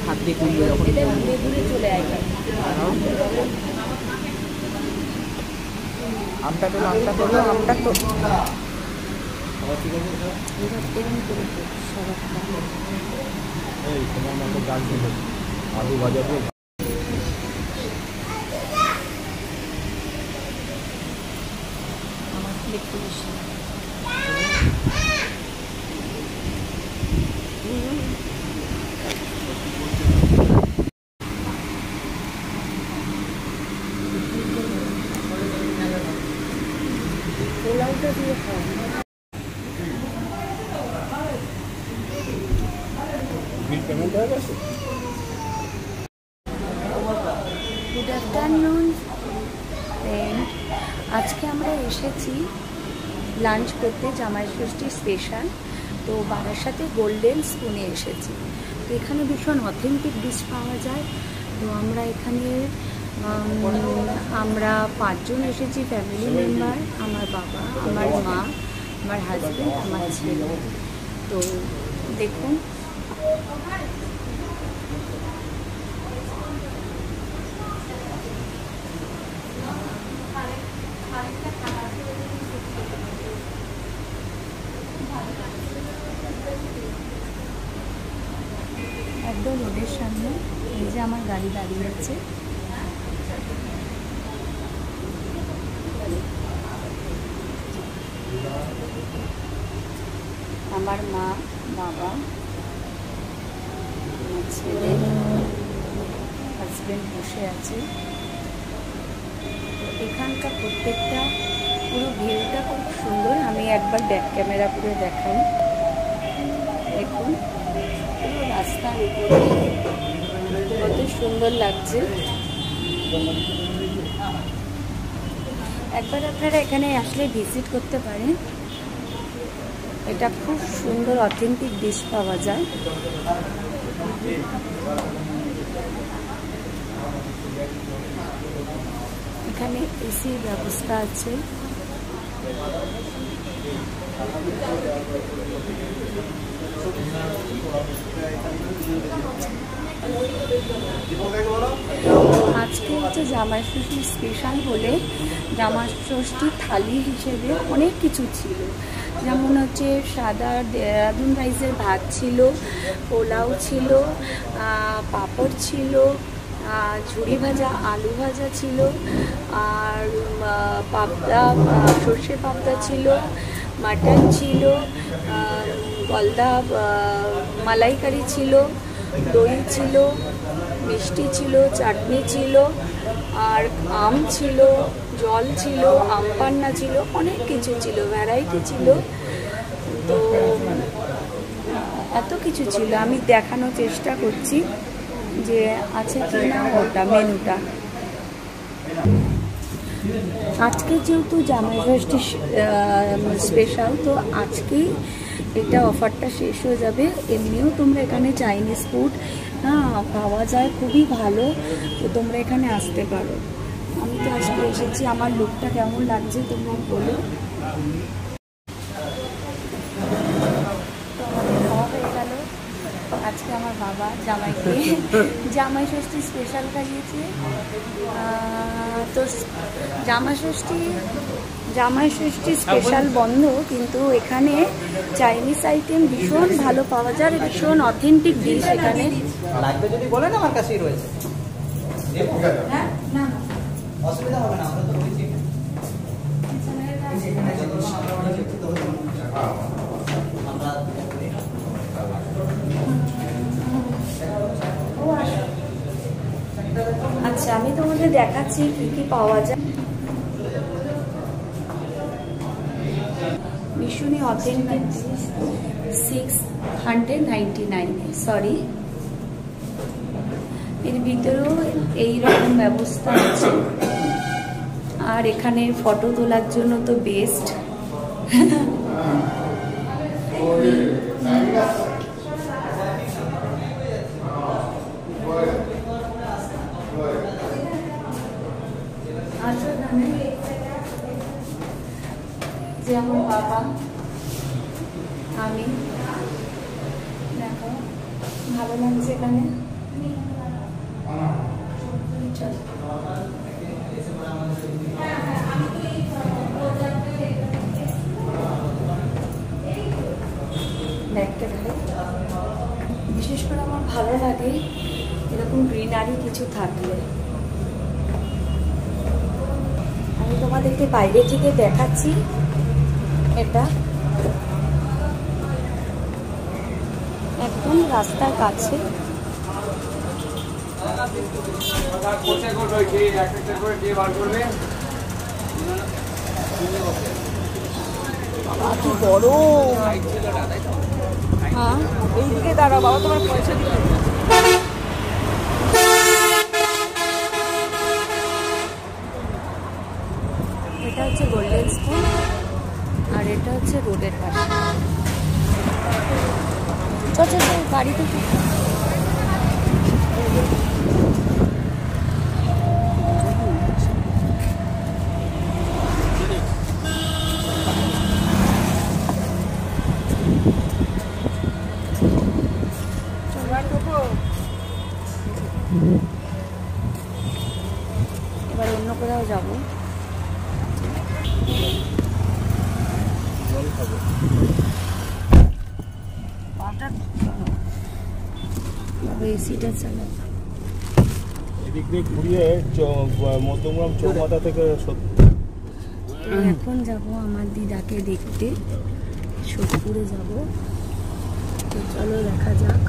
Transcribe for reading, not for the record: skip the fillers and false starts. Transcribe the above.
হাত দিয়ে কুড়িয়ে দূরে চলে আসবে। আমটা তো আমটা করলো আমটা তো তোমার মতো গাছ দিল আলু বাজাবো। আমার দেখতে বেশি পোলাওটা দিয়ে খাওয়া। গুড আফটারনুন ফ্রেন্ড, আজকে আমরা এসেছি লাঞ্চ করতে জামাই ষষ্ঠী স্পেশাল। তো বারাসাতে গোল্ডেন স্পুনে এসেছি। তো এখানে ভীষণ অথেন্টিক ডিশ পাওয়া যায়। তো আমরা এখানে আমরা 5 জন এসেছি ফ্যামিলি মেম্বার, আমার বাবা, আমার মা, আমার হাজব্যান্ড, আমার ছেলে। তো দেখুন একদম রোডের সামনে এই যে আমার গাড়ি দাঁড়িয়ে আছে। আমার মা, বাবা, আমার ছেলে, হাজব্যান্ড বসে আছে। এখানকার প্রত্যেকটা পুরো ভিউটা খুব সুন্দর। আমি একবার ব্যাক ক্যামেরা করে দেখাই। দেখুন পুরো রাস্তার উপরে কত সুন্দর লাগছে। একবার আপনারা এখানে আসলে ভিজিট করতে পারেন। এটা খুব সুন্দর অথেন্টিক ডিশ পাওয়া যায়। এখানে এসির ব্যবস্থা আছে। আজকে হচ্ছে জামাই ষষ্ঠী স্পেশাল বলে জামাই ষষ্ঠী থালি হিসেবে অনেক কিছু ছিল। যেমন হচ্ছে সাদা দেরাদুন রাইসের ভাত ছিল, পোলাও ছিল, পাঁপড় ছিল, ঝুড়ি ভাজা, আলু ভাজা ছিল, আর পাবদা, সর্ষে পাবদা ছিল, মাটন ছিল, গলদা মালাইকারি ছিল, দই ছিল, মিষ্টি ছিল, চাটনি ছিল, আর আম ছিল, জল ছিল, আম পান্না ছিল, অনেক কিছু ছিল, ভ্যারাইটি ছিল। তো এত কিছু ছিল, আমি দেখানোর চেষ্টা করছি যে আছে কি না ওটা মেনুটা। আজকে যেহেতু জামাই ষষ্ঠী স্পেশাল, তো আজকেই এটা অফারটা শেষ হয়ে যাবে। এমনিও তোমরা এখানে চাইনিজ ফুড পাওয়া যায়, খুবই ভালো। তো তোমরা এখানে আসতে পারো। আমি তো আজকে এসেছি, আমার লুকটা কেমন লাগছে তোমরা বলো। তো আমাদের খাওয়া হয়ে গেল। আজকে আমার বাবা জামাইকে জামাই ষষ্ঠী স্পেশাল খাইয়েছে। তো জামাই ষষ্ঠী স্পেশাল বন্ধ, কিন্তু এখানে চাইনিজ আইটেম ভীষণ ভালো পাওয়া যায়, ভীষণ অথেন্টিক ডিশ এখানে। লাগবে যদি বলেন, আমার কাছেই রয়েছে। হ্যাঁ, না অসুবিধা হবে না, আমরা তো রয়েছি। আচ্ছা, আমি তোমাদের দেখাচ্ছি কি কি পাওয়া যায়। ভীষণই অথেন্টিক 699, সরি এর ভিতরেও এইরকম ব্যবস্থা আছে। আর এখানে ফটো তোলার জন্য তো বেস্ট। যে আমার বাবা, আমি, দেখো ভালো লাগছে এখানে। বিশেষ করে আমার ভালো লাগে এরকম গ্রিনারি কিছু থাকলে। আমি তোমাদেরকে বাইরে থেকে দেখাচ্ছি। এটা একদম রাস্তার কাছে। কি বড়! হ্যাঁ, এইদিকে দাঁড়াও বাবা, তোমার পয়সা দিতে। এটা হচ্ছে গোল্ডেন স্পুন, আর এটা হচ্ছে রোডের পাশে। চল চল গাড়িতে। এবার অন্য কোথাও যাবো। এসিটা চালা। এদিক দিয়ে ঘুরিয়ে মধ্যমগ্রাম চৌমাথা থেকে এখন যাব আমার দিদাকে দেখতে, সোদপুরে যাব। তো চলো দেখা যাক।